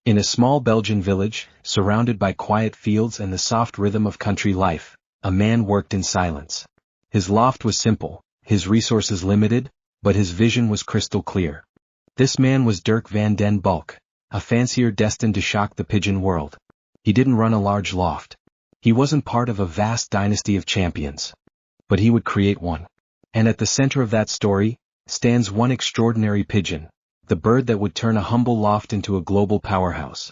In a small Belgian village, surrounded by quiet fields and the soft rhythm of country life, a man worked in silence. His loft was simple, his resources limited, but his vision was crystal clear. This man was Dirk van den Bulck, a fancier destined to shock the pigeon world. He didn't run a large loft. He wasn't part of a vast dynasty of champions. But he would create one. And at the center of that story stands one extraordinary pigeon, the bird that would turn a humble loft into a global powerhouse.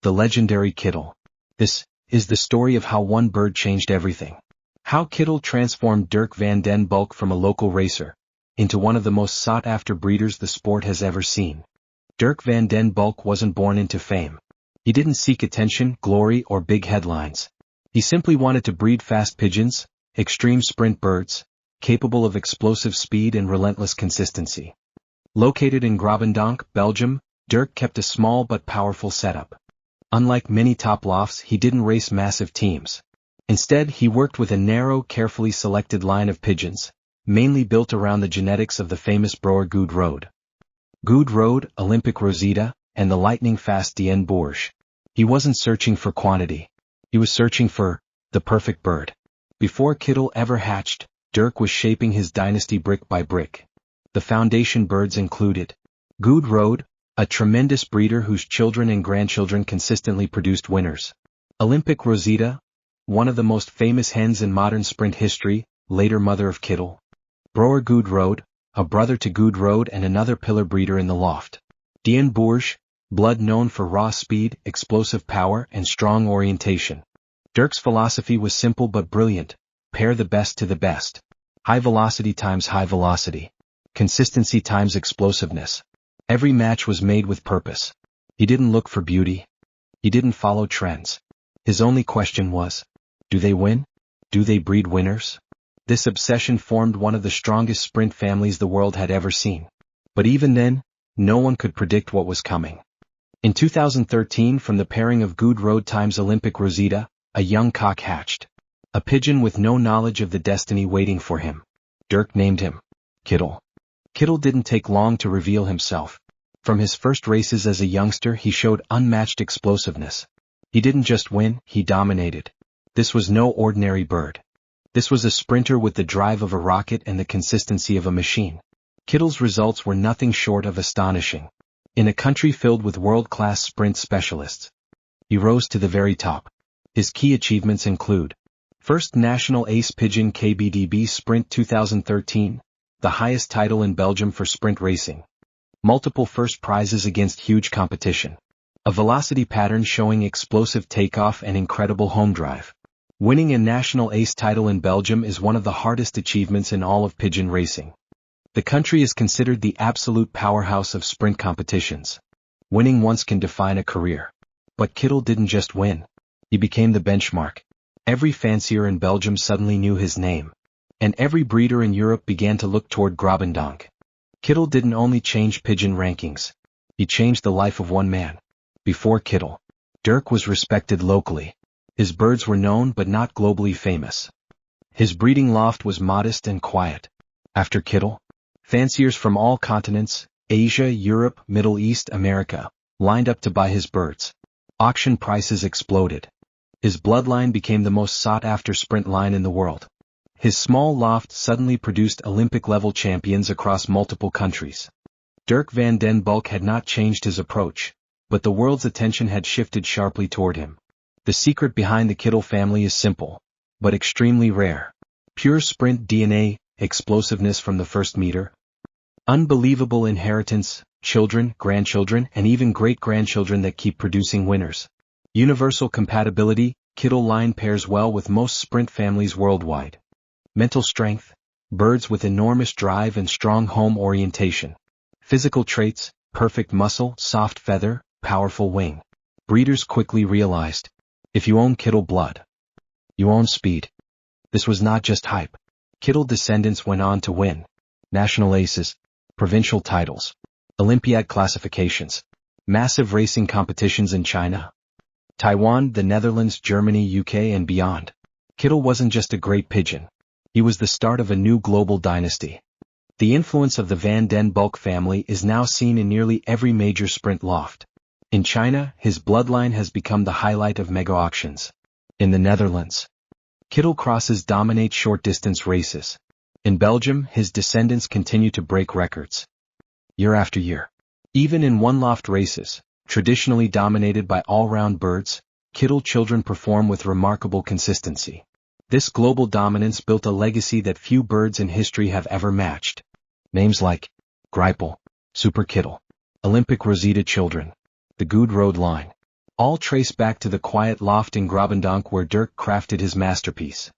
The legendary Kittel. This is the story of how one bird changed everything. How Kittel transformed Dirk van den Bulck from a local racer into one of the most sought-after breeders the sport has ever seen. Dirk van den Bulck wasn't born into fame. He didn't seek attention, glory, or big headlines. He simply wanted to breed fast pigeons, extreme sprint birds, capable of explosive speed and relentless consistency. Located in Grabendonck, Belgium, Dirk kept a small but powerful setup. Unlike many top lofts, he didn't race massive teams. Instead, he worked with a narrow, carefully selected line of pigeons, mainly built around the genetics of the famous Broer Good Road. Good Road, Olympic Rosita, and the lightning-fast Den Bourge. He wasn't searching for quantity. He was searching for the perfect bird. Before Kittel ever hatched, Dirk was shaping his dynasty brick by brick. The foundation birds included Good Road, a tremendous breeder whose children and grandchildren consistently produced winners. Olympic Rosita, one of the most famous hens in modern sprint history, later mother of Kittel. Broer Good Road, a brother to Good Road and another pillar breeder in the loft. Den Bourge, blood known for raw speed, explosive power, and strong orientation. Dirk's philosophy was simple but brilliant: pair the best to the best. High velocity times high velocity. Consistency times explosiveness. Every match was made with purpose. He didn't look for beauty. He didn't follow trends. His only question was, do they win? Do they breed winners? This obsession formed one of the strongest sprint families the world had ever seen. But even then, no one could predict what was coming. In 2013, from the pairing of Good Road times Olympic Rosita, a young cock hatched. A pigeon with no knowledge of the destiny waiting for him. Dirk named him Kittel. Kittel didn't take long to reveal himself. From his first races as a youngster, he showed unmatched explosiveness. He didn't just win, he dominated. This was no ordinary bird. This was a sprinter with the drive of a rocket and the consistency of a machine. Kittel's results were nothing short of astonishing. In a country filled with world-class sprint specialists, he rose to the very top. His key achievements include: first National Ace KBDB Sprint 2013, the highest title in Belgium for sprint racing. Multiple first prizes against huge competition. A velocity pattern showing explosive takeoff and incredible home drive. Winning a National Ace title in Belgium is one of the hardest achievements in all of pigeon racing. The country is considered the absolute powerhouse of sprint competitions. Winning once can define a career. But Kittel didn't just win. He became the benchmark. Every fancier in Belgium suddenly knew his name. And every breeder in Europe began to look toward Grabendonck. Kittel didn't only change pigeon rankings. He changed the life of one man. Before Kittel, Dirk was respected locally. His birds were known but not globally famous. His breeding loft was modest and quiet. After Kittel, fanciers from all continents, Asia, Europe, Middle East, America, lined up to buy his birds. Auction prices exploded. His bloodline became the most sought-after sprint line in the world. His small loft suddenly produced Olympic-level champions across multiple countries. Dirk van den Bulck had not changed his approach, but the world's attention had shifted sharply toward him. The secret behind the Kittel family is simple, but extremely rare. Pure sprint DNA, explosiveness from the first meter. Unbelievable inheritance, children, grandchildren, and even great-grandchildren that keep producing winners. Universal compatibility, Kittel line pairs well with most sprint families worldwide. Mental strength, birds with enormous drive and strong home orientation. Physical traits, perfect muscle, soft feather, powerful wing. Breeders quickly realized, if you own Kittel blood, you own speed. This was not just hype. Kittel descendants went on to win national aces, provincial titles, Olympiad classifications, massive racing competitions in China, Taiwan, the Netherlands, Germany, UK, and beyond. Kittel wasn't just a great pigeon. He was the start of a new global dynasty. The influence of the Van den Bulck family is now seen in nearly every major sprint loft. In China, his bloodline has become the highlight of mega auctions. In the Netherlands, Kittel crosses dominate short-distance races. In Belgium, his descendants continue to break records year after year. Even in one-loft races, traditionally dominated by all-round birds, Kittel children perform with remarkable consistency. This global dominance built a legacy that few birds in history have ever matched. Names like Greipel, Super Kittel, Olympic Rosita children, the Good Road line, all trace back to the quiet loft in Grabendonck where Dirk crafted his masterpiece.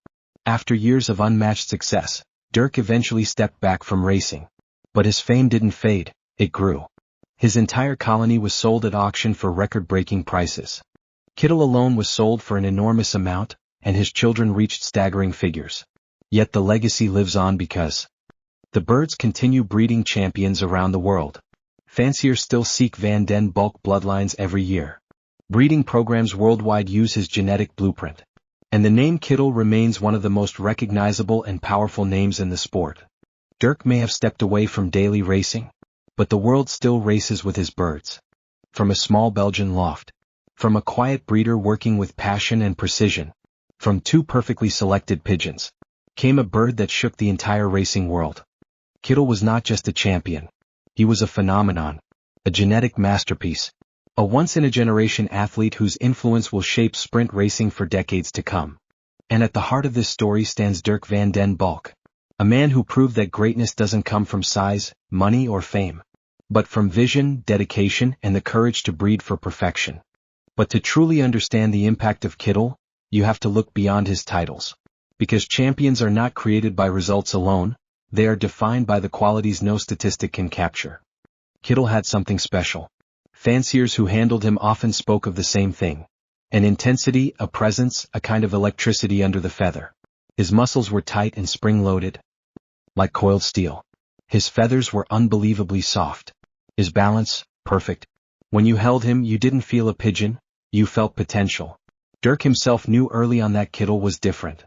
After years of unmatched success, Dirk eventually stepped back from racing. But his fame didn't fade, it grew. His entire colony was sold at auction for record-breaking prices. Kittel alone was sold for an enormous amount, and his children reached staggering figures. Yet the legacy lives on because the birds continue breeding champions around the world. Fanciers still seek Van den Bulck bloodlines every year. Breeding programs worldwide use his genetic blueprint. And the name Kittel remains one of the most recognizable and powerful names in the sport. Dirk may have stepped away from daily racing, but the world still races with his birds. From a small Belgian loft, from a quiet breeder working with passion and precision, from 2 perfectly selected pigeons, came a bird that shook the entire racing world. Kittel was not just a champion. He was a phenomenon, a genetic masterpiece, a once-in-a-generation athlete whose influence will shape sprint racing for decades to come. And at the heart of this story stands Dirk van den Bulck, a man who proved that greatness doesn't come from size, money or fame, but from vision, dedication and the courage to breed for perfection. But to truly understand the impact of Kittel, you have to look beyond his titles. Because champions are not created by results alone, they are defined by the qualities no statistic can capture. Kittel had something special. Fanciers who handled him often spoke of the same thing. An intensity, a presence, a kind of electricity under the feather. His muscles were tight and spring-loaded, like coiled steel. His feathers were unbelievably soft. His balance, perfect. When you held him, you didn't feel a pigeon, you felt potential. Dirk himself knew early on that Kittel was different.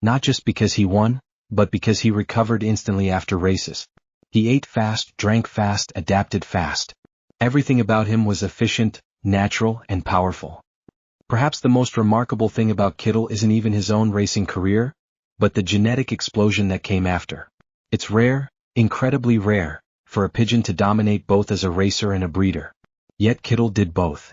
Not just because he won, but because he recovered instantly after races. He ate fast, drank fast, adapted fast. Everything about him was efficient, natural, and powerful. Perhaps the most remarkable thing about Kittel isn't even his own racing career, but the genetic explosion that came after. It's rare, incredibly rare, for a pigeon to dominate both as a racer and a breeder. Yet Kittel did both.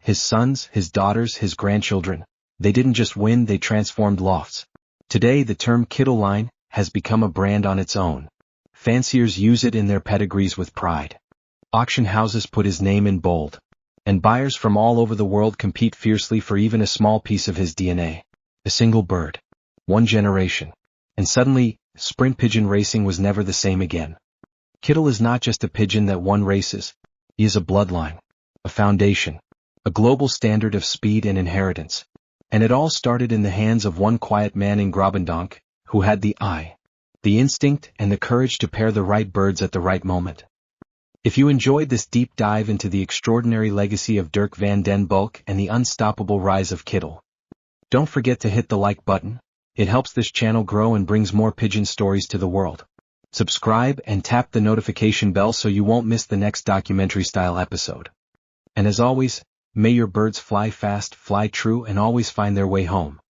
His sons, his daughters, his grandchildren, they didn't just win, they transformed lofts. Today the term Kittel line has become a brand on its own. Fanciers use it in their pedigrees with pride. Auction houses put his name in bold. And buyers from all over the world compete fiercely for even a small piece of his DNA. A single bird. One generation. And suddenly, sprint pigeon racing was never the same again. Kittel is not just a pigeon that won races. He is a bloodline. A foundation. A global standard of speed and inheritance. And it all started in the hands of one quiet man in Grabendonck, who had the eye, the instinct and the courage to pair the right birds at the right moment. If you enjoyed this deep dive into the extraordinary legacy of Dirk van den Bulck and the unstoppable rise of Kittel, don't forget to hit the like button. It helps this channel grow and brings more pigeon stories to the world. Subscribe and tap the notification bell so you won't miss the next documentary-style episode. And as always, may your birds fly fast, fly true, and always find their way home.